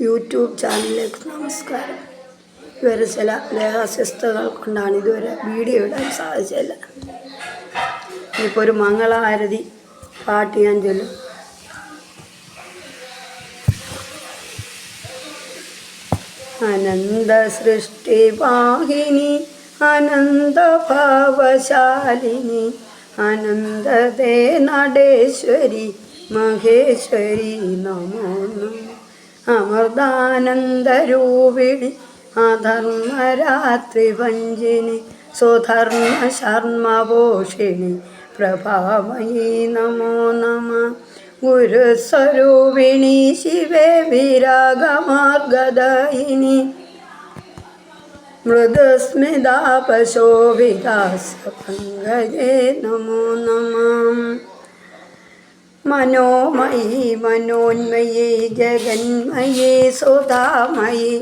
YouTube ചാനലിലേക്ക് നമസ്കാരം. ഇതുവരെ ചില ദേഹാസ്വസ്ഥതകൾ കൊണ്ടാണ് ഇതുവരെ വീഡിയോ ഇടാൻ സാധിച്ചില്ല. ഇപ്പോൾ ഒരു മംഗളാരതി പാട്ട് ഞാൻ ചൊല്ലും. അനന്ത സൃഷ്ടിവാഹിനി അനന്തഭാവശാലിനി അനന്തതേ നടേശ്വരി മഹേശ്വരി നമോ നമഃ. അമൃതാനന്ദരൂപിണി അധർമ്മരാത്രി ഭഞ്ജിനി സ്വധർമ്മ ശർമ്മപോഷിണി പ്രഭാമയീ നമോ നമഃ. ഗുരുസ്വരൂപിണി ശിവേ വിരാഗമാർഗദായിനി മൃദുസ്മിതാപശോഭിതാസപങ്കജേ നമോ നമഃ. മനോമയി മനോന്മയി ജഗന്മയി സുധാമയി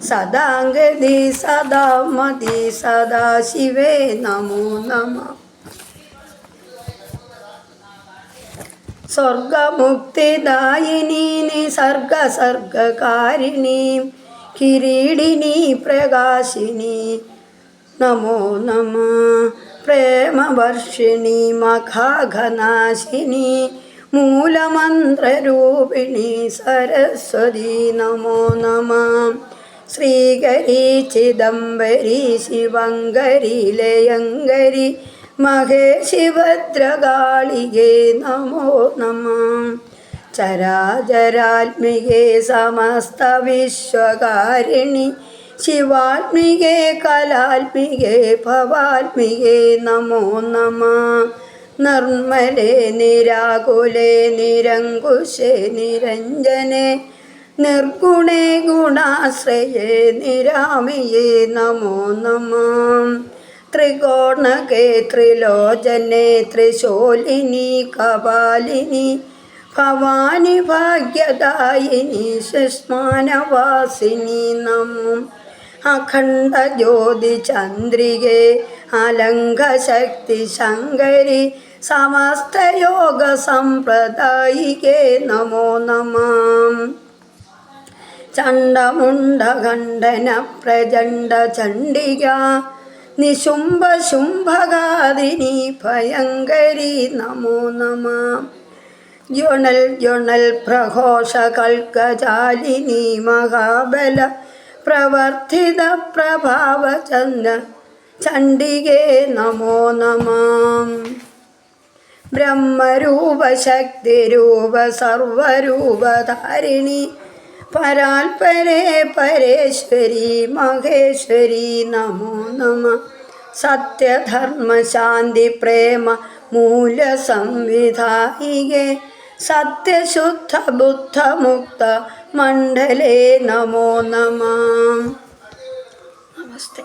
സദാംഗതി സദാമതി സദാശിവേ നമോ നമഃ. സ്വർഗമുക്തിദായിനി നിസർഗസർഗകാരിണി കിരീടിനി പ്രകാശിനി നമോ നമഃ. പ്രേമവർഷിണി മഖാഘനാശിനി മൂലമന്ത്രരൂപിണി സരസ്വതി നമോ നമഃ. ശ്രീകരി ചിദംബരി ശിവങ്കരി ലയങ്കരി മഹേശി ഭദ്രകാളികേ നമോ നമഃ. ചരാചരാത്മികേ സമസ്ത വിശ്വകാരിണി ശിവാത്മികേ കലാത്മികേ ഭവാത്മികേ നമോ നമഃ. നിർമ്മലേ നിരാകുലേ നിരങ്കുശേ നിരഞ്ജനേ നിർഗുണേ ഗുണാശ്രയേ നിരാമയേ നമോ നമഃ. ത്രികോണകേ ത്രിലോചനേ ത്രിശൂലിനി കപാലിനി ഭവാനി ഭാഗ്യദായിനി സുഷ്മാനവാസിനി നമോ. അഖണ്ഡ ജ്യോതി ചന്ദ്രികേ അലംഘശക്തി ശങ്കരി സമസ്തയോഗ സമ്പ്രദായികേ നമോ നമഃ. ചണ്ഡമുണ്ഡ ഖണ്ഡന പ്രചണ്ഡ ചണ്ഡിക നിശുംഭ ശുംഭഗാദിനി ഭയങ്കരി നമോ നമഃ. ജ്വണൽ ജ്വണൽ പ്രഘോഷ കൽക്കജാലിനി മഹാബല പ്രവർത്തിത പ്രഭാവചന്ദ്ര ചണ്ഡികേ നമോ നമഃ. ബ്രഹ്മരൂപ ശക്തിരൂപ സർവരൂപധാരിണി പരാൽപരേ പരേശ്വരി മഹേശ്വരി നമോ നമഃ. സത്യധർമ്മ ശാന്തി പ്രേമ മൂല സംവിധായികേ സത്യശുദ്ധ ബുദ്ധ മുക്ത മണ്ഡലേ നമോ നമഃ. നമസ്തേ.